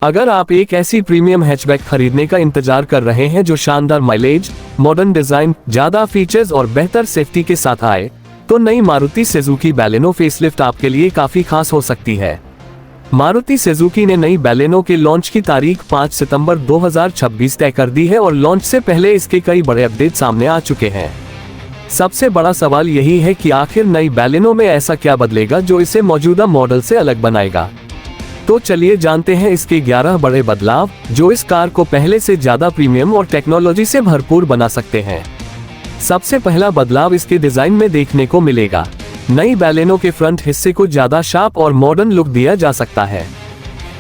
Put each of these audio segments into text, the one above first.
अगर आप एक ऐसी प्रीमियम हैचबैक खरीदने का इंतजार कर रहे हैं जो शानदार माइलेज, मॉडर्न डिजाइन, ज्यादा फीचर्स और बेहतर सेफ्टी के साथ आए, तो नई मारुति सुजुकी बैलेनो फेसलिफ्ट आपके लिए काफी खास हो सकती है। मारुति सुजुकी ने नई बैलेनो के लॉन्च की तारीख 5 सितंबर 2026 तय कर दी है और लॉन्च से पहले इसके कई बड़े अपडेट सामने आ चुके हैं। सबसे बड़ा सवाल यही है कि आखिर नई बैलेनो में ऐसा क्या बदलेगा जो इसे मौजूदा मॉडल से अलग बनाएगा। तो चलिए जानते हैं इसके 11 बड़े बदलाव जो इस कार को पहले से ज्यादा प्रीमियम और टेक्नोलॉजी से भरपूर बना सकते हैं। सबसे पहला बदलाव इसके डिजाइन में देखने को मिलेगा। नई बैलेनो के फ्रंट हिस्से को ज्यादा शार्प और मॉडर्न लुक दिया जा सकता है।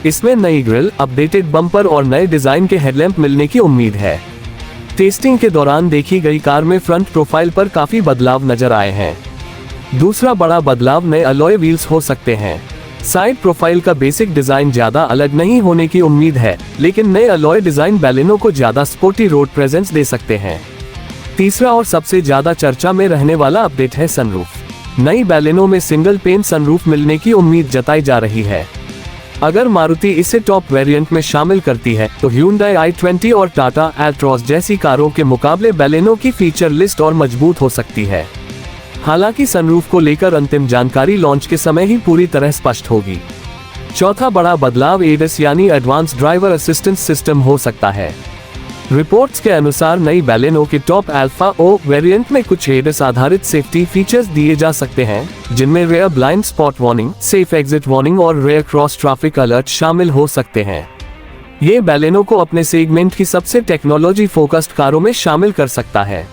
इसमें नई ग्रिल, अपडेटेड बम्पर और नए डिजाइन के हेडलैम्प मिलने की उम्मीद है। टेस्टिंग के दौरान देखी गई कार में फ्रंट प्रोफाइल पर काफी बदलाव नजर आए हैं। दूसरा बड़ा बदलाव नए अलॉय व्हील्स हो सकते हैं। साइड प्रोफाइल का बेसिक डिजाइन ज्यादा अलग नहीं होने की उम्मीद है, लेकिन नए अलॉय डिजाइन बैलेनो को ज्यादा स्पोर्टी रोड प्रेजेंस दे सकते हैं। तीसरा और सबसे ज्यादा चर्चा में रहने वाला अपडेट है सनरूफ। नई बैलेनो में सिंगल पेन सनरूफ मिलने की उम्मीद जताई जा रही है। अगर मारुति इसे टॉप वेरिएंट में शामिल करती है तो Hyundai i20 और टाटा एल्ट्रॉस जैसी कारों के मुकाबले बैलेनो की फीचर लिस्ट और मजबूत हो सकती है। हालांकि सनरूफ को लेकर अंतिम जानकारी लॉन्च के समय ही पूरी तरह स्पष्ट होगी। चौथा बड़ा बदलाव ADAS यानी एडवांस ड्राइवर असिस्टेंस सिस्टम हो सकता है। रिपोर्ट्स के अनुसार नई बैलेनो के टॉप अल्फा ओ वेरिएंट में कुछ ADAS आधारित सेफ्टी फीचर्स दिए जा सकते हैं, जिनमें rear blind spot warning, safe exit warning और रेयर क्रॉस ट्रैफिक अलर्ट शामिल हो सकते हैं। ये बैलेनो को अपने सेगमेंट की सबसे टेक्नोलॉजी फोकस्ड कारों में शामिल कर सकता है।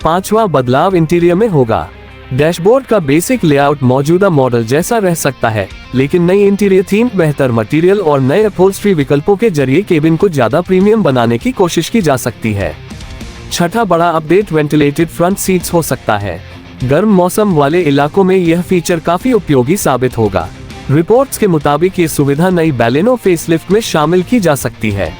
पांचवा बदलाव इंटीरियर में होगा। डैशबोर्ड का बेसिक लेआउट मौजूदा मॉडल जैसा रह सकता है, लेकिन नई इंटीरियर थीम, बेहतर मटेरियल और नए अपहोल्स्ट्री विकल्पों के जरिए केबिन को ज्यादा प्रीमियम बनाने की कोशिश की जा सकती है। छठा बड़ा अपडेट वेंटिलेटेड फ्रंट सीट्स हो सकता है। गर्म मौसम वाले इलाकों में यह फीचर काफी उपयोगी साबित होगा। रिपोर्ट्स के मुताबिक ये सुविधा नई बैलेनो फेसलिफ्ट में शामिल की जा सकती है।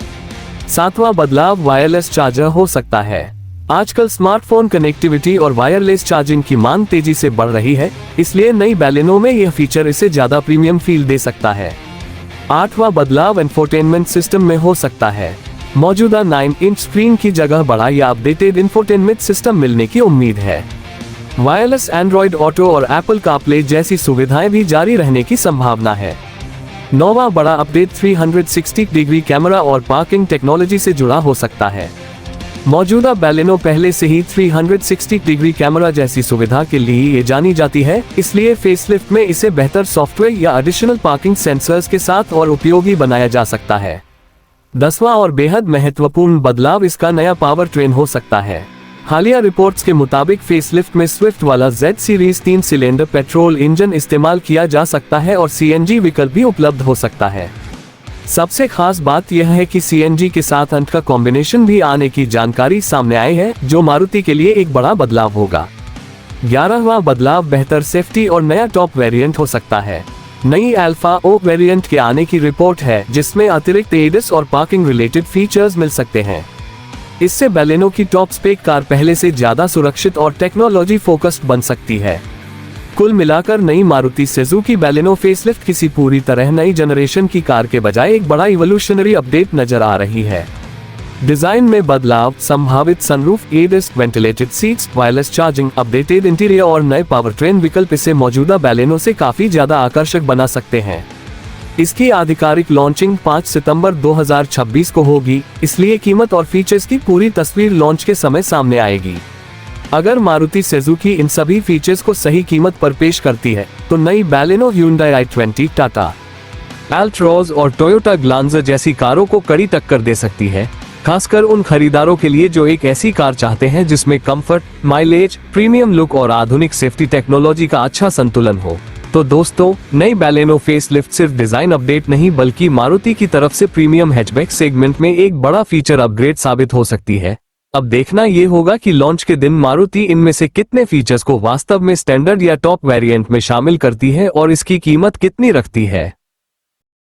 सातवां बदलाव वायरलेस चार्जर हो सकता है। आजकल स्मार्टफोन कनेक्टिविटी और वायरलेस चार्जिंग की मांग तेजी से बढ़ रही है, इसलिए नई बैलेनो में यह फीचर इसे ज्यादा प्रीमियम फील दे सकता है। आठवां बदलाव इंफोटेनमेंट सिस्टम में हो सकता है। मौजूदा 9 इंच स्क्रीन की जगह बड़ा या अपडेटेड इंफोटेनमेंट सिस्टम मिलने की उम्मीद है। वायरलेस एंड्रॉइड ऑटो और एप्पल कारप्ले जैसी सुविधाएं भी जारी रहने की संभावना है। नौवां बड़ा अपडेट 360 डिग्री कैमरा और पार्किंग टेक्नोलॉजी से जुड़ा हो सकता है। मौजूदा बैलेनो पहले से ही 360 डिग्री कैमरा जैसी सुविधा के लिए ये जानी जाती है, इसलिए फेसलिफ्ट में इसे बेहतर सॉफ्टवेयर या एडिशनल पार्किंग सेंसर्स के साथ और उपयोगी बनाया जा सकता है। 10वां और बेहद महत्वपूर्ण बदलाव इसका नया पावर ट्रेन हो सकता है। हालिया रिपोर्ट्स के मुताबिक फेसलिफ्ट में स्विफ्ट वाला Z series 3 cylinder petrol engine इस्तेमाल किया जा सकता है और CNG विकल्प भी उपलब्ध हो सकता है। सबसे खास बात यह है कि CNG के साथ अंत का कॉम्बिनेशन भी आने की जानकारी सामने आई है, जो मारुति के लिए एक बड़ा बदलाव होगा। 11वां बदलाव बेहतर सेफ्टी और नया टॉप वेरिएंट हो सकता है। नई अल्फा ओ वेरिएंट के आने की रिपोर्ट है, जिसमें अतिरिक्त ADAS और पार्किंग रिलेटेड फीचर्स मिल सकते हैं। इससे बैलेनो की टॉप स्पेक कार पहले से ज्यादा सुरक्षित और टेक्नोलॉजी फोकस्ड बन सकती है। कुल मिलाकर नई मारुति सुजुकी बैलेनो फेसलिफ्ट किसी पूरी तरह नई जनरेशन की कार के बजाय एक बड़ा इवोल्यूशनरी अपडेट नजर आ रही है। डिजाइन में बदलाव, संभावित sunroof, ADAS, ventilated seats, wireless charging, updated interior और नए पावर ट्रेन विकल्प इसे मौजूदा बैलेनो से काफी ज्यादा आकर्षक बना सकते हैं। इसकी आधिकारिक लॉन्चिंग 5 सितंबर 2026 को होगी, इसलिए कीमत और फीचर्स की पूरी तस्वीर लॉन्च के समय सामने आएगी। अगर मारुति सुजुकी इन सभी फीचर्स को सही कीमत पर पेश करती है तो नई बैलेनो Hyundai i20, टाटा एल्ट्रॉस और टोयोटा ग्लांजर जैसी कारों को कड़ी टक्कर दे सकती है, खासकर उन खरीदारों के लिए जो एक ऐसी कार चाहते हैं जिसमें कंफर्ट, माइलेज, प्रीमियम लुक और आधुनिक सेफ्टी टेक्नोलॉजी का अच्छा संतुलन हो। तो दोस्तों, नई बैलेनो फेसलिफ्ट सिर्फ डिजाइन अपडेट नहीं बल्कि मारुति की तरफ से प्रीमियम हैचबैक सेगमेंट में एक बड़ा फीचर अपग्रेड साबित हो सकती है। अब देखना ये होगा कि लॉन्च के दिन मारुति इनमें से कितने फीचर्स को वास्तव में स्टैंडर्ड या टॉप वेरिएंट में शामिल करती है और इसकी कीमत कितनी रखती है।